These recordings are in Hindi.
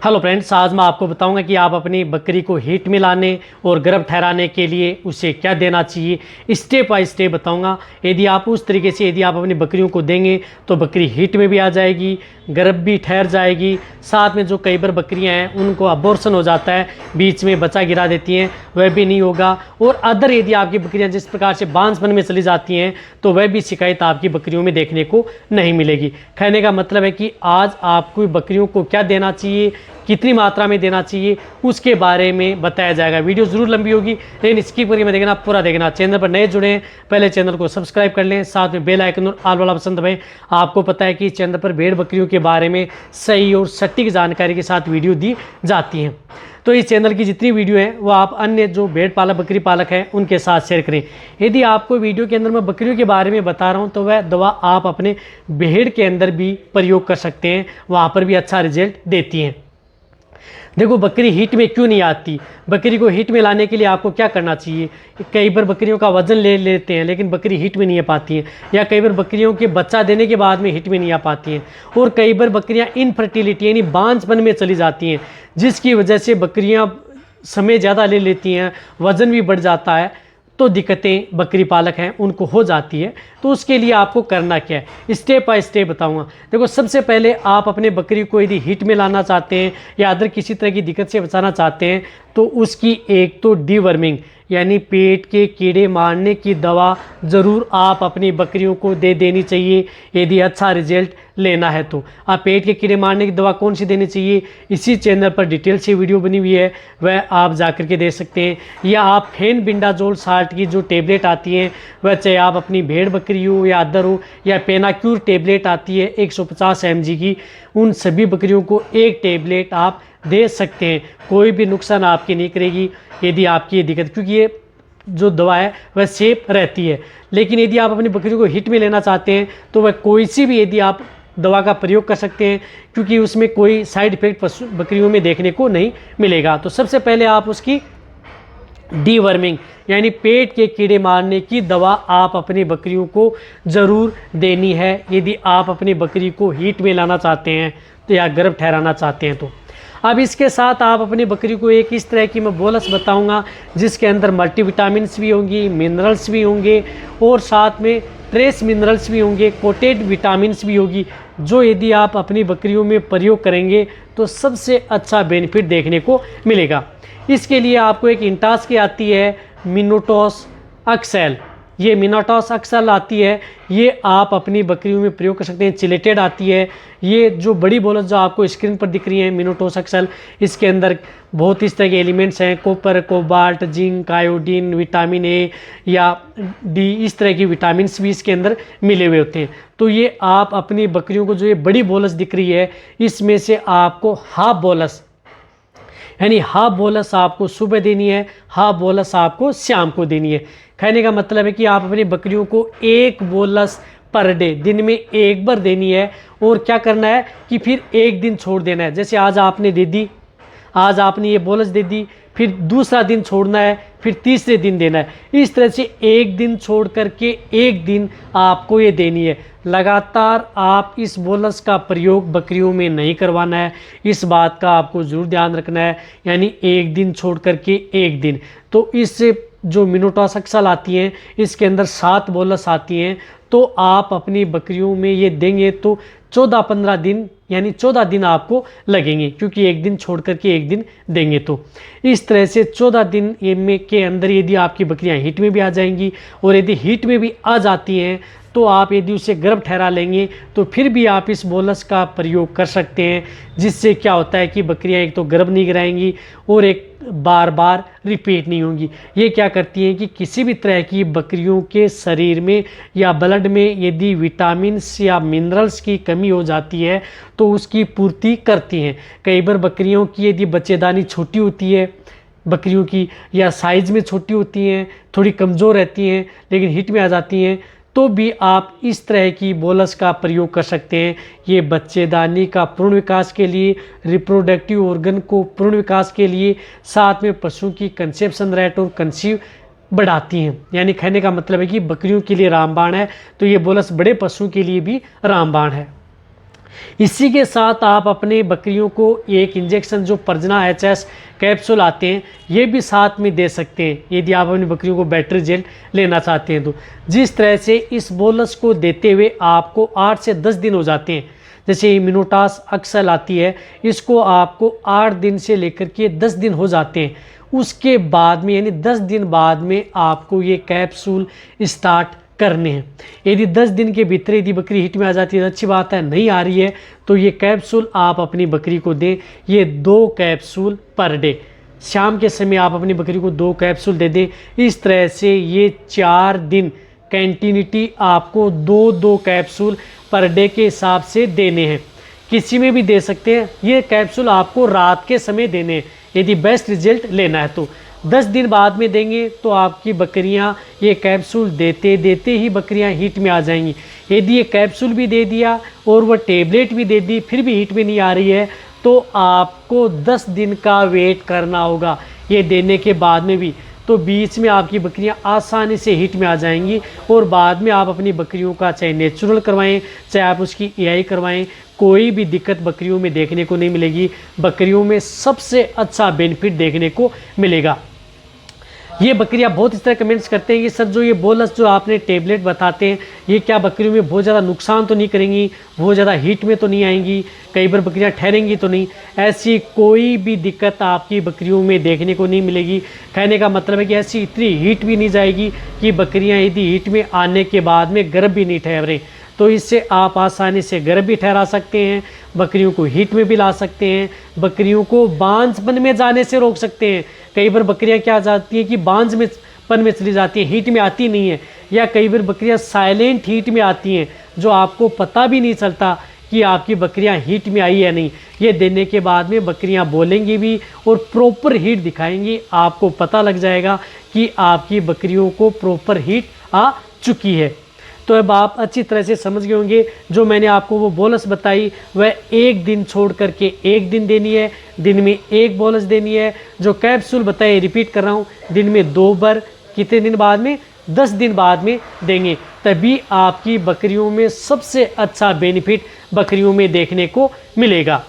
हेलो फ्रेंड्स, आज मैं आपको बताऊंगा कि आप अपनी बकरी को हीट में लाने और गर्भ ठहराने के लिए उसे क्या देना चाहिए। स्टेप बाय स्टेप बताऊंगा। यदि आप उस तरीके से यदि आप अपनी बकरियों को देंगे तो बकरी हीट में भी आ जाएगी, गर्भ भी ठहर जाएगी। साथ में जो कई बार बकरियां हैं उनको अबॉर्शन हो जाता है, बीच में बच्चा गिरा देती हैं, वह भी नहीं होगा। और अदर यदि आपकी बकरियां जिस प्रकार से बांझपन में चली जाती हैं तो वह भी शिकायत आपकी बकरियों में देखने को नहीं मिलेगी। कहने का मतलब है कि आज आपको बकरियों को क्या देना चाहिए, कितनी मात्रा में देना चाहिए, उसके बारे में बताया जाएगा। वीडियो ज़रूर लंबी होगी लेकिन स्किप करके मैं देखना, पूरा देखना। चैनल पर नए जुड़े हैं, पहले चैनल को सब्सक्राइब कर लें, साथ में बेल आइकन और ऑल वाला पसंद दबाएं। आपको पता है कि चैनल पर भेड़ बकरियों के बारे में सही और सटीक जानकारी के साथ वीडियो दी जाती हैं। तो इस चैनल की जितनी वीडियो है वो आप अन्य जो भेड़ पालक बकरी पालक हैं उनके साथ शेयर करें। यदि आपको वीडियो के अंदर मैं बकरियों के बारे में बता रहा हूं तो वह दवा आप अपने भेड़ के अंदर भी प्रयोग कर सकते हैं, वहां पर भी अच्छा रिजल्ट देती हैं। देखो, बकरी हीट में क्यों नहीं आती, बकरी को हीट में लाने के लिए आपको क्या करना चाहिए। कई बार बकरियों का वजन ले लेते हैं लेकिन बकरी हीट में नहीं आ पाती हैं, या कई बार बकरियों के बच्चा देने के बाद में हीट में नहीं आ पाती हैं, और कई बार बकरियां इनफर्टिलिटी यानी बांझपन में चली जाती हैं, जिसकी वजह से बकरियां समय ज़्यादा ले लेती हैं, वज़न भी बढ़ जाता है, तो दिक्कतें बकरी पालक हैं उनको हो जाती है। तो उसके लिए आपको करना क्या है, स्टेप बाय स्टेप बताऊंगा। देखो, सबसे पहले आप अपने बकरी को यदि हीट में लाना चाहते हैं या अदर किसी तरह की दिक्कत से बचाना चाहते हैं तो उसकी एक तो डीवर्मिंग यानी पेट के कीड़े मारने की दवा ज़रूर आप अपनी बकरियों को दे देनी चाहिए यदि अच्छा रिजल्ट लेना है। तो आप पेट के कीड़े मारने की दवा कौन सी देनी चाहिए, इसी चैनल पर डिटेल से वीडियो बनी हुई है, वह आप जा कर के दे सकते हैं। या आप फेनबिंडाजोल साल्ट की जो टेबलेट आती हैं, वह चाहे आप अपनी भेड़ बकरी हो या अदर हो, या पेनाक्यूर टेबलेट आती है 150 mg की, उन सभी बकरियों को एक टेबलेट आप दे सकते हैं। कोई भी नुकसान आपकी नहीं करेगी यदि आपकी ये दिक्कत, क्योंकि ये जो दवा है वह सेफ रहती है। लेकिन यदि आप अपनी बकरियों को हिट में लेना चाहते हैं तो वह कोई सी भी यदि आप दवा का प्रयोग कर सकते हैं, क्योंकि उसमें कोई साइड इफेक्ट पशु बकरियों में देखने को नहीं मिलेगा। तो सबसे पहले आप उसकी डीवर्मिंग यानी पेट के कीड़े मारने की दवा आप अपनी बकरियों को ज़रूर देनी है यदि आप अपनी बकरी को हीट में लाना चाहते हैं तो, या गर्भ ठहराना चाहते हैं तो। अब इसके साथ आप अपनी बकरी को एक इस तरह की मैं बोलस बताऊंगा जिसके अंदर मल्टीविटामिन्स भी होंगी, मिनरल्स भी होंगे, और साथ में ट्रेस मिनरल्स भी होंगे, कोटेड विटामिन्स भी होगी, जो यदि आप अपनी बकरियों में प्रयोग करेंगे तो सबसे अच्छा बेनिफिट देखने को मिलेगा। इसके लिए आपको एक इंटास की आती है मिनोटॉस एक्सेल, ये मिनोटॉस एक्सेल आती है, ये आप अपनी बकरियों में प्रयोग कर सकते हैं। चिलेटेड आती है, ये जो बड़ी बोलस जो आपको स्क्रीन पर दिख रही है मिनोटॉस एक्सेल, इसके अंदर बहुत इस तरह के एलिमेंट्स हैं, copper, cobalt, zinc, iodine, vitamin A या डी, इस तरह की विटामिन्स भी इसके अंदर मिले हुए होते हैं। तो ये आप अपनी बकरियों को जो ये बड़ी बोलस दिख रही है इसमें से आपको हाफ बोलस यानी हाफ बोलस आपको सुबह देनी है, हाफ बोलस आपको शाम को देनी है। कहने का मतलब है कि आप अपनी बकरियों को एक बोलस पर डे दिन में एक बार देनी है, और क्या करना है कि फिर एक दिन छोड़ देना है। जैसे आज आपने दे दी, आज आपने ये बोलस दे दी, फिर दूसरा दिन छोड़ना है, फिर तीसरे दिन देना है। इस तरह से एक दिन छोड़ करके एक दिन आपको ये देनी है। लगातार आप इस बोलस का प्रयोग बकरियों में नहीं करवाना है, इस बात का आपको ज़रूर ध्यान रखना है, यानी एक दिन छोड़ करके एक दिन। तो इससे जो मिनोटॉस एक्सेल आती हैं इसके अंदर 7 बोलस आती हैं, तो आप अपनी बकरियों में ये देंगे तो 14-15 दिन यानी 14 दिन आपको लगेंगे, क्योंकि एक दिन छोड़ करके एक दिन देंगे। तो इस तरह से 14 दिन में के अंदर यदि आपकी बकरियां हीट में भी आ जाएंगी, और यदि हीट में भी आ जाती हैं तो आप यदि उसे गर्भ ठहरा लेंगे तो फिर भी आप इस बोलस का प्रयोग कर सकते हैं, जिससे क्या होता है कि बकरियां एक तो गर्भ नहीं गिराएंगी और एक बार बार रिपीट नहीं होंगी। ये क्या करती हैं कि किसी भी तरह की बकरियों के शरीर में या ब्लड में यदि विटामिन्स या मिनरल्स की कमी हो जाती है तो उसकी पूर्ति करती हैं। कई बार बकरियों की यदि बच्चेदानी छोटी होती है बकरियों की, या साइज़ में छोटी होती हैं, थोड़ी कमज़ोर रहती हैं लेकिन हीट में आ जाती हैं, तो भी आप इस तरह की बोलस का प्रयोग कर सकते हैं। ये बच्चेदानी का पूर्ण विकास के लिए, रिप्रोडक्टिव ऑर्गन को पूर्ण विकास के लिए, साथ में पशु की कंसेप्शन रेट और कंसीव बढ़ाती हैं। यानी कहने का मतलब है कि बकरियों के लिए रामबाण है तो ये बोलस बड़े पशुओं के लिए भी रामबाण है। इसी के साथ आप अपने बकरियों को एक इंजेक्शन जो परजना HS कैप्सूल आते हैं ये भी साथ में दे सकते हैं, यदि आप अपनी बकरियों को बेटर रिजल्ट लेना चाहते हैं तो। जिस तरह से इस बोलस को देते हुए आपको 8 से 10 दिन हो जाते हैं, जैसे इम्यूनोटास अक्सर आती है, इसको आपको 8 दिन से लेकर के 10 दिन हो जाते हैं। उसके बाद में यानी 10 दिन बाद में आपको ये कैप्सूल स्टार्ट करने हैं। यदि 10 दिन के भीतर यदि बकरी हिट में आ जाती है तो अच्छी बात है, नहीं आ रही है तो ये कैप्सूल आप अपनी बकरी को दें। ये 2 कैप्सूल पर डे, शाम के समय आप अपनी बकरी को 2 कैप्सूल दे दें। इस तरह से ये 4 दिन कंटिन्यूटी आपको 2-2 कैप्सूल पर डे के हिसाब से देने हैं। किसी में भी दे सकते हैं। ये कैप्सूल आपको रात के समय देने हैं यदि बेस्ट रिजल्ट लेना है तो। 10 दिन बाद में देंगे तो आपकी बकरियां ये कैप्सूल देते देते ही बकरियां हीट में आ जाएंगी। यदि ये कैप्सूल भी दे दिया और वह टेबलेट भी दे दी फिर भी हीट में नहीं आ रही है तो आपको 10 दिन का वेट करना होगा ये देने के बाद में भी। तो बीच में आपकी बकरियां आसानी से हीट में आ जाएंगी और बाद में आप अपनी बकरियों का चाहे नेचुरल करवाएं चाहे आप उसकी AI करवाएं, कोई भी दिक्कत बकरियों में देखने को नहीं मिलेगी। बकरियों में सबसे अच्छा बेनिफिट देखने को मिलेगा। ये बकरियां बहुत इस तरह कमेंट्स करते हैं कि सर जो ये बोलस जो आपने टेबलेट बताते हैं ये क्या बकरियों में बहुत ज़्यादा नुकसान तो नहीं करेंगी, बहुत ज़्यादा हीट में तो नहीं आएंगी, कई बार बकरियां ठहरेंगी तो नहीं। ऐसी कोई भी दिक्कत आपकी बकरियों में देखने को नहीं मिलेगी। कहने का मतलब है कि ऐसी इतनी हीट भी नहीं जाएगी कि बकरियां यदि हीट में आने के बाद में गर्भ भी नहीं ठहरे। तो इससे आप आसानी से गर्भ भी ठहरा सकते हैं, बकरियों को हीट में भी ला सकते हैं, बकरियों को बांझपन में जाने से रोक सकते हैं। कई बार बकरियां क्या जाती है कि बांझपन में चली जाती हैं, हीट में आती नहीं है, या कई बार बकरियां साइलेंट हीट में आती हैं जो आपको पता भी नहीं चलता कि आपकी बकरियां हीट में आई है नहीं। ये देने के बाद में बकरियां बोलेंगी भी और प्रॉपर हीट दिखाएंगी, आपको पता लग जाएगा कि आपकी बकरियों को प्रॉपर हीट आ चुकी है। तो अब आप अच्छी तरह से समझ गए होंगे जो मैंने आपको वो बोलस बताई वह 1 दिन छोड़ करके 1 दिन देनी है, दिन में 1 बोलस देनी है। जो कैप्सूल बताए रिपीट कर रहा हूँ, दिन में 2 बार, कितने दिन बाद में, 10 दिन बाद में देंगे, तभी आपकी बकरियों में सबसे अच्छा बेनिफिट बकरियों में देखने को मिलेगा।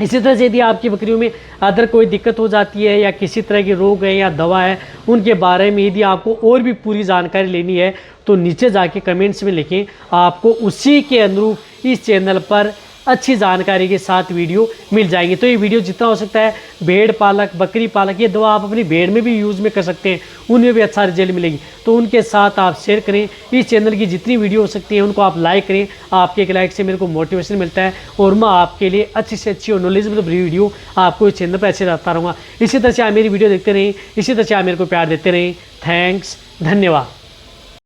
इसी तरह से यदि आपकी बकरियों में अदर कोई दिक्कत हो जाती है या किसी तरह के रोग है या दवा है, उनके बारे में यदि आपको और भी पूरी जानकारी लेनी है तो नीचे जाके कमेंट्स में लिखें, आपको उसी के अनुरूप इस चैनल पर अच्छी जानकारी के साथ वीडियो मिल जाएंगी। तो ये वीडियो जितना हो सकता है भेड़ पालक, बकरी पालक, ये दवा आप अपनी भेड़ में भी यूज़ में कर सकते हैं, उनमें भी अच्छा रिजल्ट मिलेगी। तो उनके साथ आप शेयर करें, इस चैनल की जितनी वीडियो हो सकती है उनको आप लाइक करें। आपके एक लाइक से मेरे को मोटिवेशन मिलता है और मैं आपके लिए अच्छी से अच्छी और नॉलेजेबल वीडियो आपको इस चैनल पर ऐसे लाता रहूँगा। इसी तरह से आप मेरी वीडियो देखते रहें, इसी तरह से आप मेरे को प्यार देते रहें। थैंक्स, धन्यवाद।